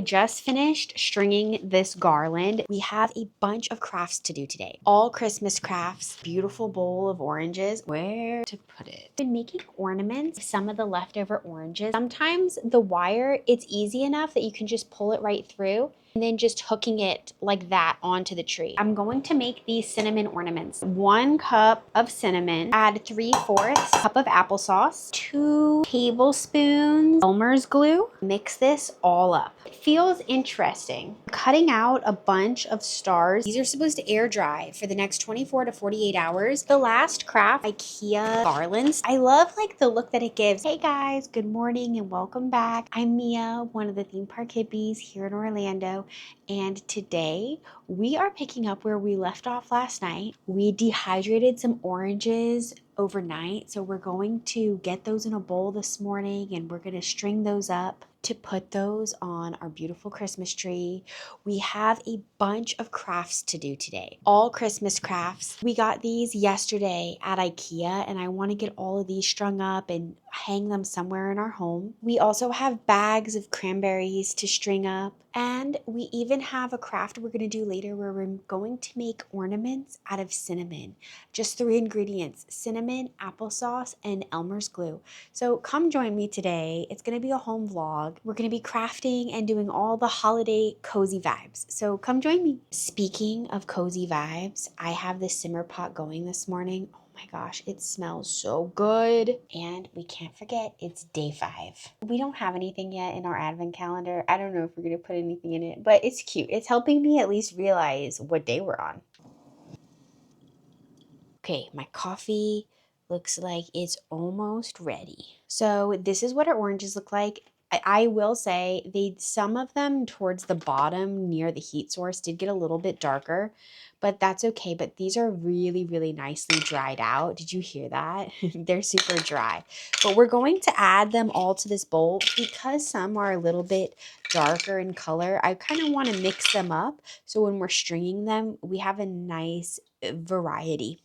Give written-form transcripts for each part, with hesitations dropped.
I just finished stringing this garland. We have a bunch of crafts to do today. All Christmas crafts. Beautiful bowl of oranges. Where to put it? I've been making ornaments, some of the leftover oranges. Sometimes the wire, it's easy enough that you can just pull it right through and then just hooking it like that onto the tree. I'm going to make these cinnamon ornaments. 1 cup of cinnamon, add 3/4 cup of applesauce, 2 tablespoons Elmer's glue. Mix this all up. It feels interesting. Cutting out a bunch of stars. These are supposed to air dry for the next 24 to 48 hours. The last craft, IKEA garlands. I love like the look that it gives. Hey guys, good morning and welcome back. I'm Mia, one of the Theme Park Hippies here in Orlando. And today we are picking up where we left off last night. We dehydrated some oranges overnight, so we're going to get those in a bowl this morning and we're going to string those up to put those on our beautiful Christmas tree. We have a bunch of crafts to do today, all Christmas crafts. We got these yesterday at IKEA and I want to get all of these strung up and hang them somewhere in our home. We also have bags of cranberries to string up, and we even have a craft we're going to do later where we're going to make ornaments out of cinnamon. Just 3 ingredients: cinnamon, applesauce, and Elmer's glue. So come join me today. It's going to be a home vlog. We're going to be crafting and doing all the holiday cozy vibes. So come join me. Speaking of cozy vibes, I have this simmer pot going this morning. Oh my gosh, it smells so good. And we can't forget, it's day 5. We don't have anything yet in our advent calendar. I don't know if we're going to put anything in it, but it's cute. It's helping me at least realize what day we're on. Okay, my coffee looks like it's almost ready. So this is what our oranges look like. I will say some of them towards the bottom near the heat source did get a little bit darker, but that's okay. But these are really, really nicely dried out. Did you hear that? They're super dry. But we're going to add them all to this bowl because some are a little bit darker in color. I kind of want to mix them up so when we're stringing them, we have a nice variety.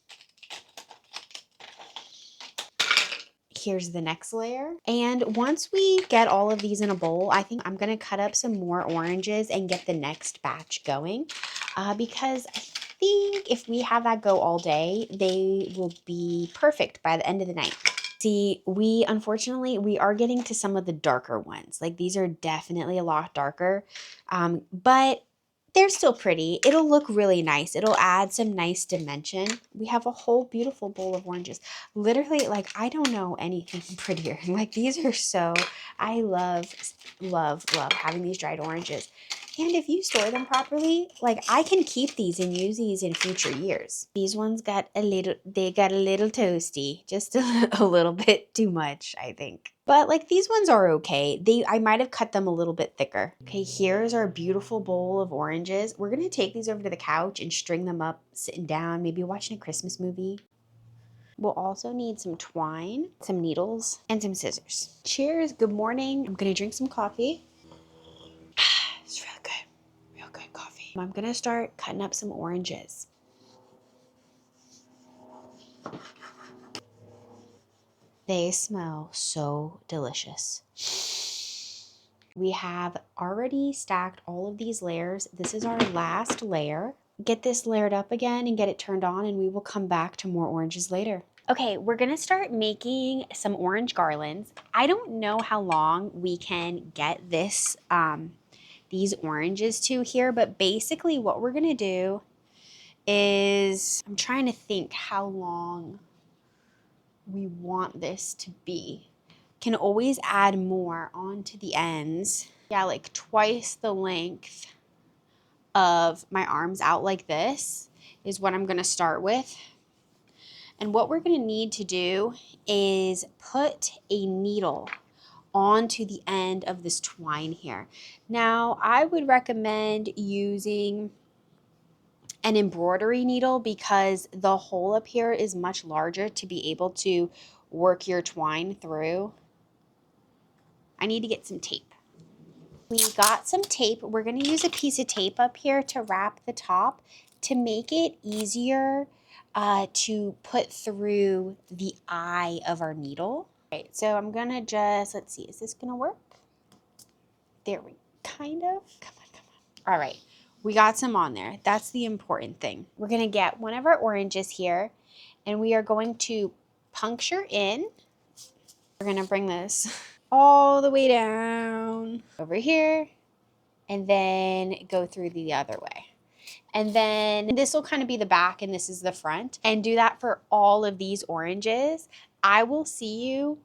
Here's the next layer. And once we get all of these in a bowl, I think I'm going to cut up some more oranges and get the next batch going because I think if we have that go all day, they will be perfect by the end of the night. See, unfortunately, we are getting to some of the darker ones. Like these are definitely a lot darker, but they're still pretty. It'll look really nice. It'll add some nice dimension. We have a whole beautiful bowl of oranges. Literally, like, I don't know anything prettier. Like, these are so, I love, love, love having these dried oranges. And if you store them properly, like, I can keep these and use these in future years. These ones got a little toasty. Just a little bit too much, I think. But like these ones are okay. I might have cut them a little bit thicker. Okay, here's our beautiful bowl of oranges. We're gonna take these over to the couch and string them up, sitting down, maybe watching a Christmas movie. We'll also need some twine, some needles, and some scissors. Cheers, good morning. I'm gonna drink some coffee. It's real good coffee. I'm gonna start cutting up some oranges. They smell so delicious. We have already stacked all of these layers. This is our last layer. Get this layered up again and get it turned on, and we will come back to more oranges later. Okay, we're gonna start making some orange garlands. I don't know how long we can get these oranges to here, but basically what we're gonna do is, I'm trying to think how long we want this to be. Can always add more onto the ends. Yeah, like twice the length of my arms out like this is what I'm gonna start with. And what we're gonna need to do is put a needle onto the end of this twine here. Now, I would recommend using an embroidery needle because the hole up here is much larger to be able to work your twine through. I need to get some tape. We got some tape. We're going to use a piece of tape up here to wrap the top to make it easier to put through the eye of our needle. All right, so I'm going to just, let's see, is this going to work? There we go. kind of. Come on, come on. All right, we got some on there. That's the important thing. We're gonna get one of our oranges here, and we are going to puncture in. We're gonna bring this all the way down over here, and then go through the other way. And then this will kind of be the back and this is the front. And do that for all of these oranges. I will see you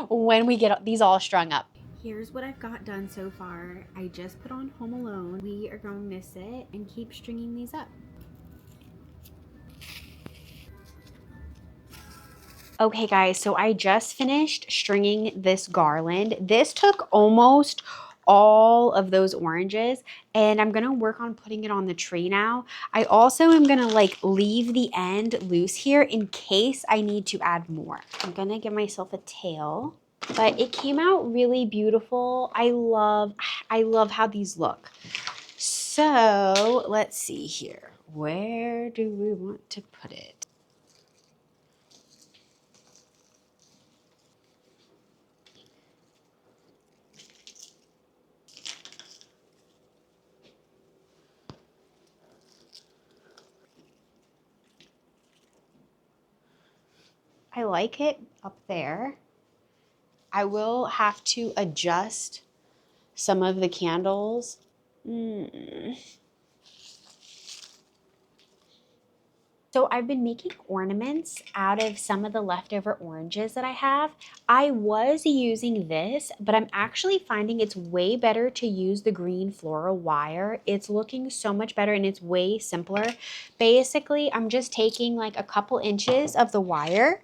when we get these all strung up. Here's what I've got done so far. I just put on Home Alone. We are going to sit and keep stringing these up. Okay guys, so I just finished stringing this garland. This took almost all of those oranges, and I'm gonna work on putting it on the tree now. I also am gonna like leave the end loose here in case I need to add more. I'm gonna give myself a tail, but it came out really beautiful. I love how these look. So let's see here. Where do we want to put it? I like it up there. I will have to adjust some of the candles. So I've been making ornaments out of some of the leftover oranges that I have. I was using this, but I'm actually finding it's way better to use the green floral wire. It's looking so much better and it's way simpler. Basically, I'm just taking like a couple inches of the wire,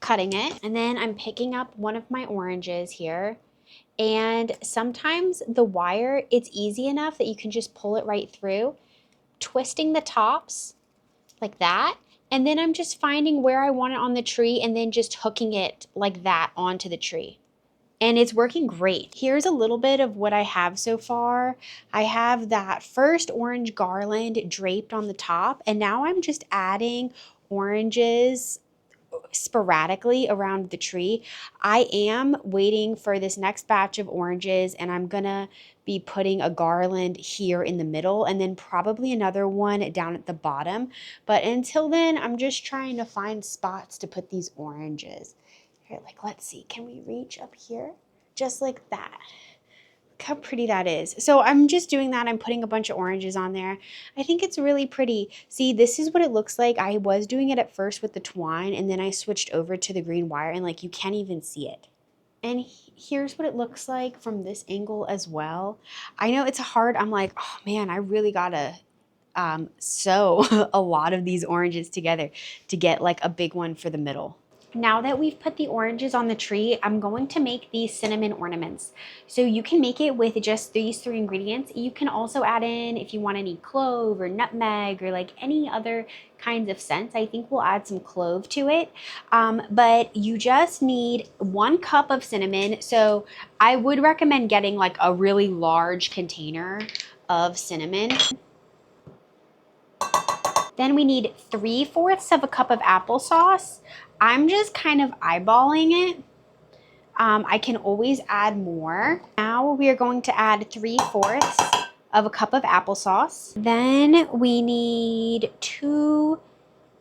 cutting it, and then I'm picking up one of my oranges here. And sometimes the wire, it's easy enough that you can just pull it right through, twisting the tops like that. And then I'm just finding where I want it on the tree and then just hooking it like that onto the tree. And it's working great. Here's a little bit of what I have so far. I have that first orange garland draped on the top, and now I'm just adding oranges sporadically around the tree. I am waiting for this next batch of oranges, and I'm gonna be putting a garland here in the middle and then probably another one down at the bottom. But until then, I'm just trying to find spots to put these oranges. Here, like, let's see, can we reach up here? Just like that. Look how pretty that is. So I'm just doing that. I'm putting a bunch of oranges on there. I think it's really pretty. See, this is what it looks like. I was doing it at first with the twine, and then I switched over to the green wire, and like you can't even see it. And here's what it looks like from this angle as well. I know it's hard. I'm like, oh man, I really gotta sew a lot of these oranges together to get like a big one for the middle. Now that we've put the oranges on the tree, I'm going to make these cinnamon ornaments. So you can make it with just these 3 ingredients. You can also add in, if you want any clove or nutmeg or like any other kinds of scents. I think we'll add some clove to it. But you just need 1 cup of cinnamon. So I would recommend getting like a really large container of cinnamon. Then we need 3/4 of a cup of applesauce. I'm just kind of eyeballing it. I can always add more. Now we are going to add 3/4 of a cup of applesauce. Then we need 2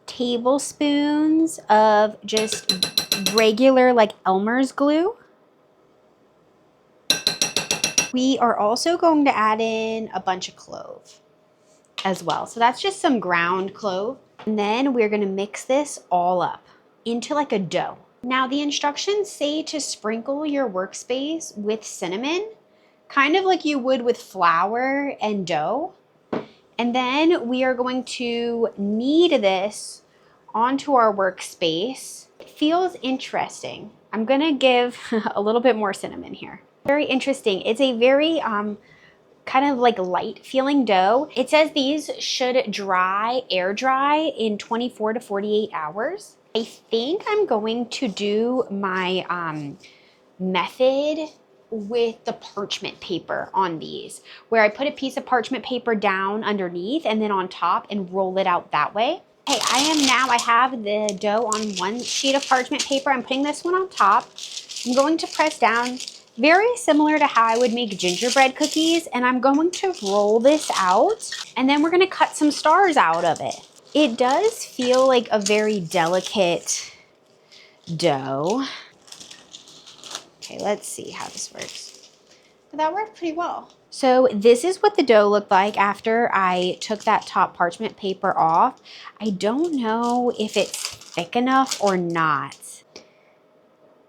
tablespoons of just regular like Elmer's glue. We are also going to add in a bunch of clove as well. So that's just some ground clove. And then we're gonna mix this all up into like a dough. Now the instructions say to sprinkle your workspace with cinnamon, kind of like you would with flour and dough. And then we are going to knead this onto our workspace. It feels interesting. I'm gonna give a little bit more cinnamon here. Very interesting. It's a very kind of like light feeling dough. It says these should air dry in 24 to 48 hours. I think I'm going to do my method with the parchment paper on these, where I put a piece of parchment paper down underneath and then on top and roll it out that way. Okay, I have the dough on 1 sheet of parchment paper. I'm putting this one on top. I'm going to press down Very similar to how I would make gingerbread cookies, and I'm going to roll this out, and then we're gonna cut some stars out of it. It does feel like a very delicate dough. Okay, let's see how this works. But that worked pretty well. So this is what the dough looked like after I took that top parchment paper off. I don't know if it's thick enough or not.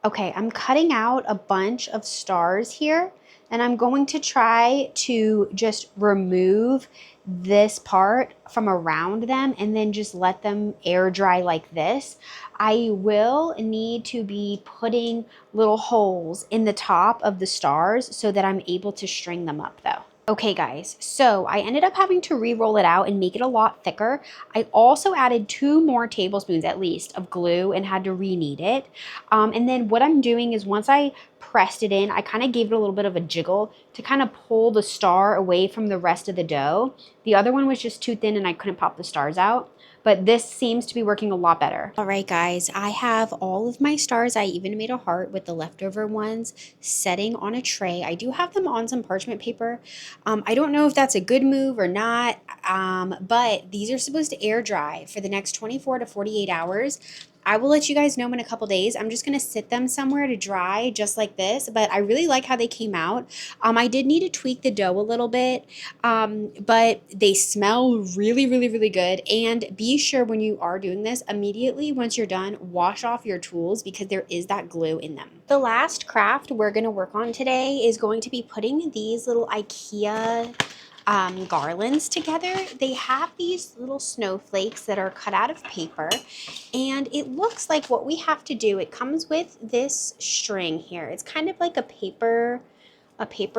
Okay, I'm cutting out a bunch of stars here, and I'm going to try to just remove this part from around them and then just let them air dry like this. I will need to be putting little holes in the top of the stars so that I'm able to string them up though. Okay guys, so I ended up having to re-roll it out and make it a lot thicker. I also added 2 more tablespoons at least of glue and had to re-knead it. And then what I'm doing is once I pressed it in, I kind of gave it a little bit of a jiggle to kind of pull the star away from the rest of the dough. The other one was just too thin and I couldn't pop the stars out. But this seems to be working a lot better. All right, guys, I have all of my stars. I even made a heart with the leftover ones setting on a tray. I do have them on some parchment paper. I don't know if that's a good move or not, but these are supposed to air dry for the next 24 to 48 hours. I will let you guys know in a couple days. I'm just going to sit them somewhere to dry just like this, but I really like how they came out. I did need to tweak the dough a little bit, but they smell really, really, really good. And be sure when you are doing this, immediately once you're done, wash off your tools because there is that glue in them. The last craft we're going to work on today is going to be putting these little IKEA garlands together. They have these little snowflakes that are cut out of paper, and it looks like what we have to do, it comes with this string here. It's kind of like a paper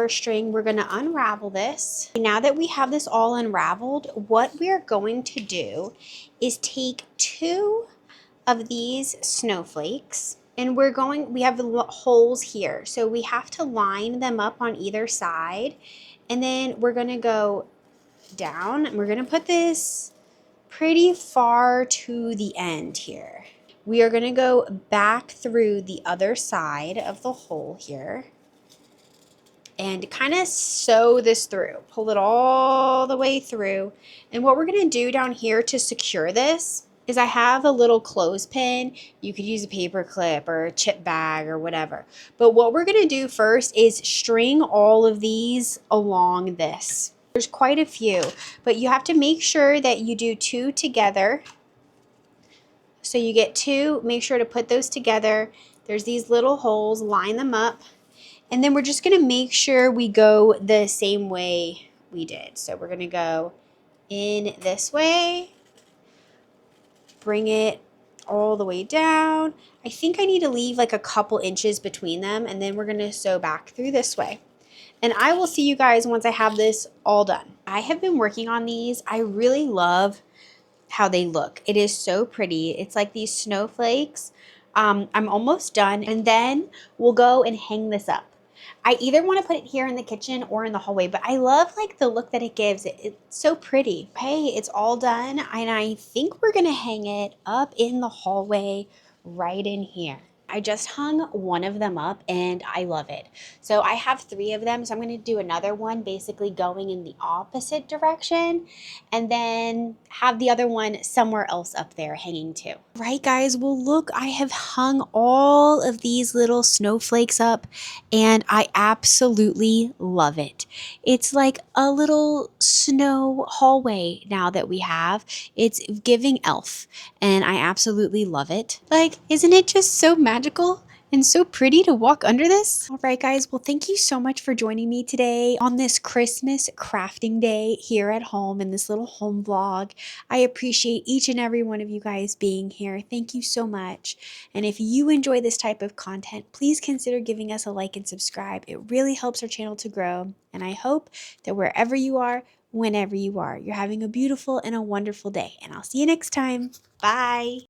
string. We're going to unravel this. Now that we have this all unraveled, what we're going to do is take 2 of these snowflakes, and we have the holes here, so we have to line them up on either side. And then we're going to go down and we're going to put this pretty far to the end here. We are going to go back through the other side of the hole here and kind of sew this through. Pull it all the way through. And what we're going to do down here to secure this is I have a little clothespin. You could use a paper clip or a chip bag or whatever. But what we're going to do first is string all of these along this. There's quite a few, but you have to make sure that you do 2 together. So you get 2, make sure to put those together. There's these little holes, line them up. And then we're just going to make sure we go the same way we did. So we're going to go in this way. Bring it all the way down. I think I need to leave like a couple inches between them, and then we're going to sew back through this way. And I will see you guys once I have this all done. I have been working on these. I really love how they look. It is so pretty. It's like these snowflakes. I'm almost done, and then we'll go and hang this up. I either want to put it here in the kitchen or in the hallway, but I love like the look that it gives. It's so pretty. Okay, it's all done, and I think we're going to hang it up in the hallway right in here. I just hung one of them up and I love it. So I have 3 of them. So I'm going to do another one basically going in the opposite direction and then have the other one somewhere else up there hanging too. Right guys, well look, I have hung all of these little snowflakes up and I absolutely love it. It's like a little snow hallway now that we have. It's giving elf and I absolutely love it. Like, isn't it just so magical and so pretty to walk under this? All right, guys. Well, thank you so much for joining me today on this Christmas crafting day here at home in this little home vlog. I appreciate each and every one of you guys being here. Thank you so much. And if you enjoy this type of content, please consider giving us a like and subscribe. It really helps our channel to grow. And I hope that wherever you are, whenever you are, you're having a beautiful and a wonderful day. And I'll see you next time. Bye.